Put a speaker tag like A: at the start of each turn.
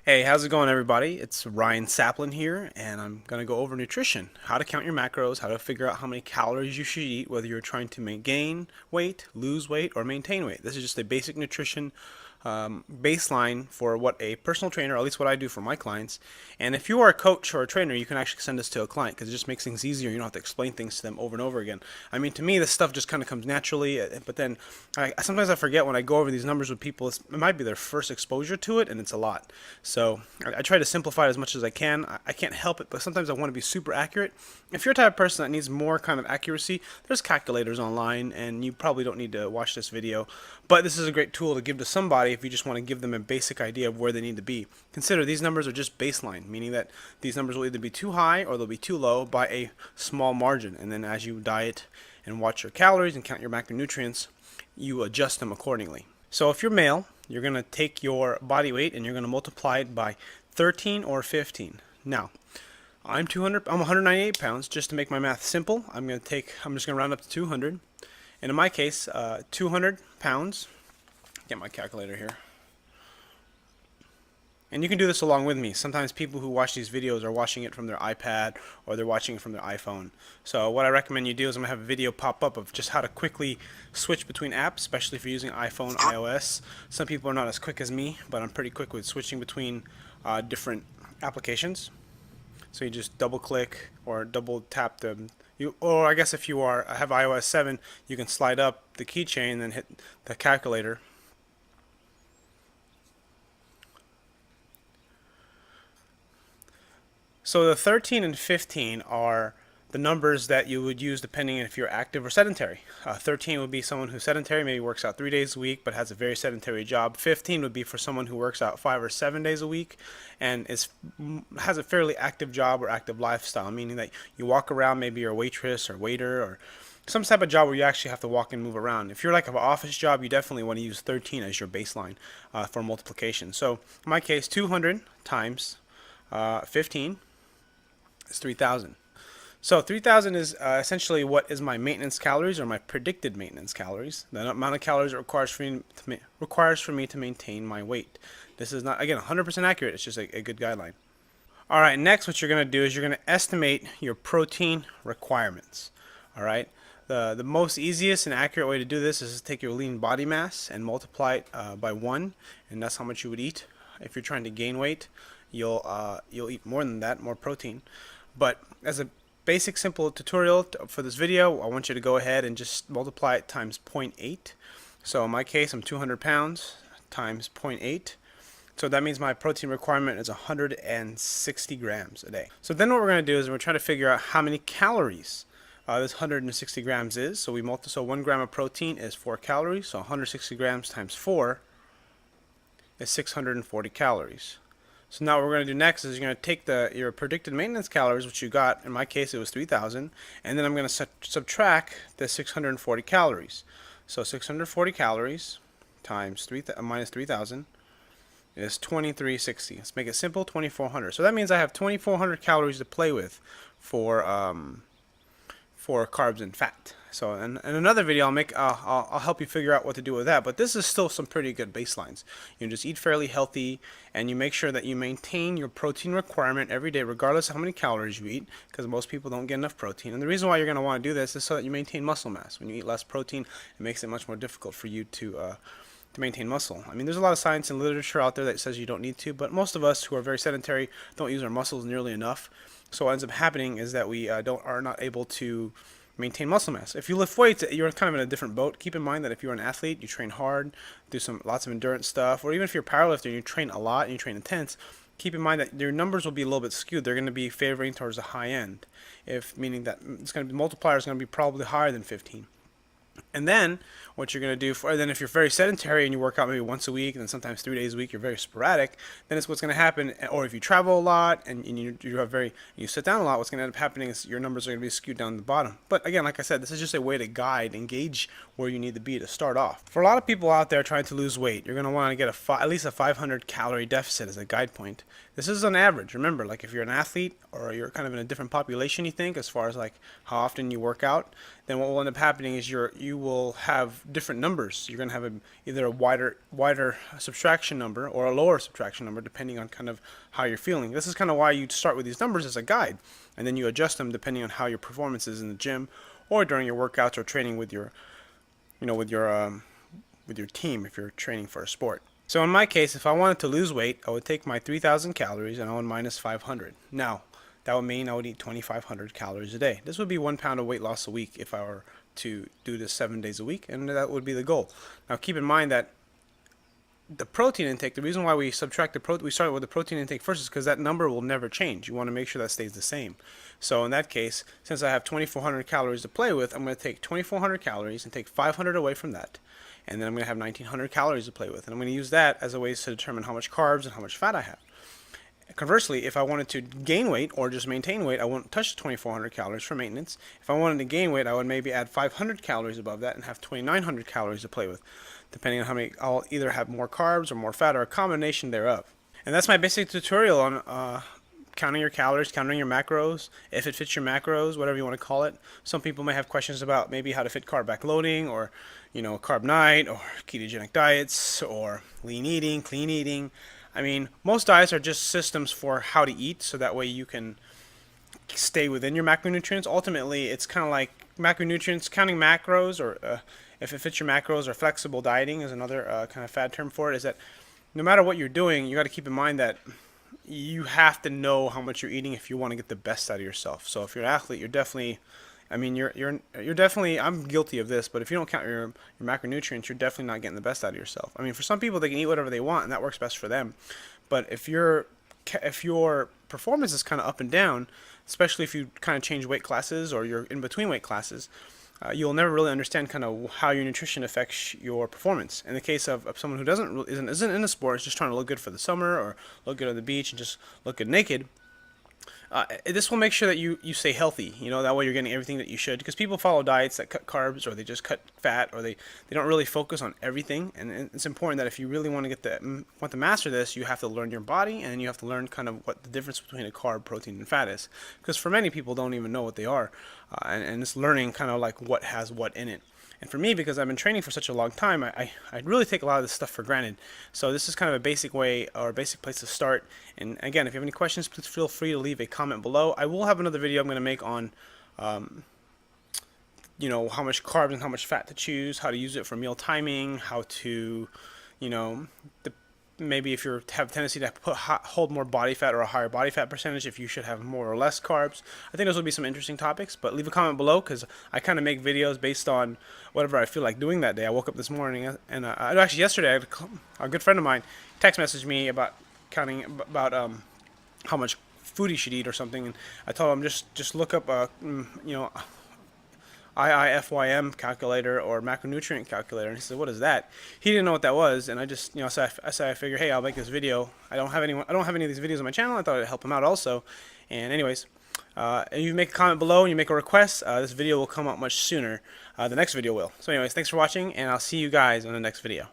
A: Hey, how's it going, everybody? It's Ryan Saplin here, and I'm going to go over nutrition. How to count your macros, how to figure out how many calories you should eat, whether you're trying to gain weight, lose weight, or maintain weight. This is just a basic nutrition baseline for what a personal trainer, or at least what I do for my clients. And if you are a coach or a trainer, you can actually send this to a client because it just makes things easier. You don't have to explain things to them over and over again. I mean, to me, this stuff just kind of comes naturally, but then sometimes I forget when I go over these numbers with people, it might be their first exposure to it, and it's a lot. So I try to simplify it as much as I can. I can't help it, but sometimes I want to be super accurate. If you're a type of person that needs more kind of accuracy, there's calculators online, and you probably don't need to watch this video. But this is a great tool to give to somebody if you just want to give them a basic idea of where they need to be. Consider these numbers are just baseline, meaning that these numbers will either be too high or they'll be too low by a small margin. And then as you diet and watch your calories and count your macronutrients, you adjust them accordingly. So if you're male, you're going to take your body weight and you're going to multiply it by 13 or 15. Now, I'm 198 pounds. Just to make my math simple, I'm just going to round up to 200. And in my case, 200 pounds. Get my calculator here. And you can do this along with me. Sometimes people who watch these videos are watching it from their iPad or they're watching it from their iPhone. So what I recommend you do is I'm going to have a video pop up of just how to quickly switch between apps, especially if you're using iPhone, iOS. Some people are not as quick as me, but I'm pretty quick with switching between different applications. So you just double click or double tap them. Or I guess if you have iOS 7, you can slide up the keychain and then hit the calculator. So the 13 and 15 are the numbers that you would use depending on if you're active or sedentary. 13 would be someone who's sedentary, maybe works out 3 days a week, but has a very sedentary job. 15 would be for someone who works out 5 or 7 days a week and has a fairly active job or active lifestyle, meaning that you walk around, maybe you're a waitress or waiter or some type of job where you actually have to walk and move around. If you're like an office job, you definitely want to use 13 as your baseline for multiplication. So in my case, 200 times 15 is 3,000. So 3,000 is essentially what is my maintenance calories or my predicted maintenance calories, the amount of calories it requires for me to maintain my weight. This is not, again, 100% accurate. It's just a good guideline. All right, next what you're going to do is you're going to estimate your protein requirements. All right, the most easiest and accurate way to do this is to take your lean body mass and multiply it by 1, and that's how much you would eat. If you're trying to gain weight, you'll eat more than that, more protein. But as a basic simple tutorial for this video, I want you to go ahead and just multiply it times 0.8. So in my case, I'm 200 pounds times 0.8. So that means my protein requirement is 160 grams a day. So then what we're going to do is we're trying to figure out how many calories this 160 grams is. So 1 gram of protein is 4 calories. So 160 grams times 4 is 640 calories. So now what we're going to do next is you're going to take your predicted maintenance calories, which you got, in my case it was 3,000, and then I'm going to subtract the 640 calories. So 640 calories times minus 3,000 is 2360. Let's make it simple, 2,400. So that means I have 2,400 calories to play with for carbs and fat. So in another video I'll help you figure out what to do with that, but this is still some pretty good baselines. You just eat fairly healthy and you make sure that you maintain your protein requirement every day regardless of how many calories you eat, because most people don't get enough protein. And the reason why you're going to want to do this is so that you maintain muscle mass. When you eat less protein, it makes it much more difficult for you to maintain muscle. I mean, there's a lot of science and literature out there that says you don't need to, but most of us who are very sedentary don't use our muscles nearly enough. So what ends up happening is that we are not able to maintain muscle mass. If you lift weights, you're kind of in a different boat. Keep in mind that if you're an athlete, you train hard, do lots of endurance stuff, or even if you're a powerlifter and you train a lot and you train intense, keep in mind that your numbers will be a little bit skewed. They're going to be favoring towards the high end, meaning that multiplier is going to be probably higher than 15. And then what you're going to do then if you're very sedentary and you work out maybe once a week and then sometimes 3 days a week, you're very sporadic, then it's what's going to happen. Or if you travel a lot and you sit down a lot, what's going to end up happening is your numbers are going to be skewed down the bottom. But again, like I said, this is just a way to guide and gauge where you need to be to start off. For a lot of people out there trying to lose weight, you're going to want to get at least a 500 calorie deficit as a guide point. This is on average. Remember, like if you're an athlete or you're kind of in a different population, you think, as far as like how often you work out, then what will end up happening is you will have different numbers. You're going to have either a wider subtraction number or a lower subtraction number, depending on kind of how you're feeling. This is kind of why you start with these numbers as a guide, and then you adjust them depending on how your performance is in the gym or during your workouts or training with your, with your team if you're training for a sport. So in my case, if I wanted to lose weight, I would take my 3,000 calories and I would minus 500. Now, that would mean I would eat 2,500 calories a day. This would be 1 pound of weight loss a week if I were to do this 7 days a week, and that would be the goal. Now keep in mind that the protein intake, the reason why we subtract the protein, we started with the protein intake first, is because that number will never change. You want to make sure that stays the same. So in that case, since I have 2,400 calories to play with, I'm going to take 2,400 calories and take 500 away from that, and then I'm going to have 1,900 calories to play with, and I'm going to use that as a way to determine how much carbs and how much fat I have. Conversely, if I wanted to gain weight or just maintain weight, I wouldn't touch the 2,400 calories for maintenance. If I wanted to gain weight, I would maybe add 500 calories above that and have 2,900 calories to play with, depending on how many. I'll either have more carbs or more fat or a combination thereof. And that's my basic tutorial on counting your calories, counting your macros, if it fits your macros, whatever you want to call it. Some people may have questions about maybe how to fit carb backloading, or carb night, or ketogenic diets, or lean eating, clean eating. I mean, most diets are just systems for how to eat, so that way you can stay within your macronutrients. Ultimately, it's kind of like macronutrients, counting macros, or if it fits your macros, or flexible dieting is another kind of fad term for it, is that no matter what you're doing, you got to keep in mind that you have to know how much you're eating if you want to get the best out of yourself. So if you're an athlete, you're definitely, you're definitely, I'm guilty of this, but if you don't count your macronutrients, you're definitely not getting the best out of yourself. I mean, for some people, they can eat whatever they want, and that works best for them. But if your performance is kind of up and down, especially if you kind of change weight classes or you're in between weight classes, you'll never really understand kind of how your nutrition affects your performance. In the case of someone who isn't in a sport, is just trying to look good for the summer or look good on the beach and just look good naked, this will make sure that you stay healthy. That way you're getting everything that you should. Because people follow diets that cut carbs, or they just cut fat, or they don't really focus on everything. And it's important that if you really want to master this, you have to learn your body, and then you have to learn kind of what the difference between a carb, protein, and fat is. Because for many people, don't even know what they are, and it's learning kind of like what has what in it. And for me, because I've been training for such a long time, I really take a lot of this stuff for granted. So this is kind of a basic way, or a basic place to start. And again, if you have any questions, please feel free to leave a comment below. I will have another video I'm going to make on, how much carbs and how much fat to choose, how to use it for meal timing, how to, maybe if you have a tendency to hold more body fat or a higher body fat percentage, if you should have more or less carbs. I think those will be some interesting topics, but leave a comment below, because I kind of make videos based on whatever I feel like doing that day. I woke up this morning, and actually yesterday, I had a good friend of mine text messaged me about how much food he should eat or something, and I told him just look up IIFYM calculator or macronutrient calculator, and he said, "What is that?" He didn't know what that was, and I just, so I figured, hey, I'll make this video. I don't have any of these videos on my channel. I thought it'd help him out also. And anyways, and you make a comment below and you make a request, this video will come out much sooner. The next video will. So anyways, thanks for watching, and I'll see you guys in the next video.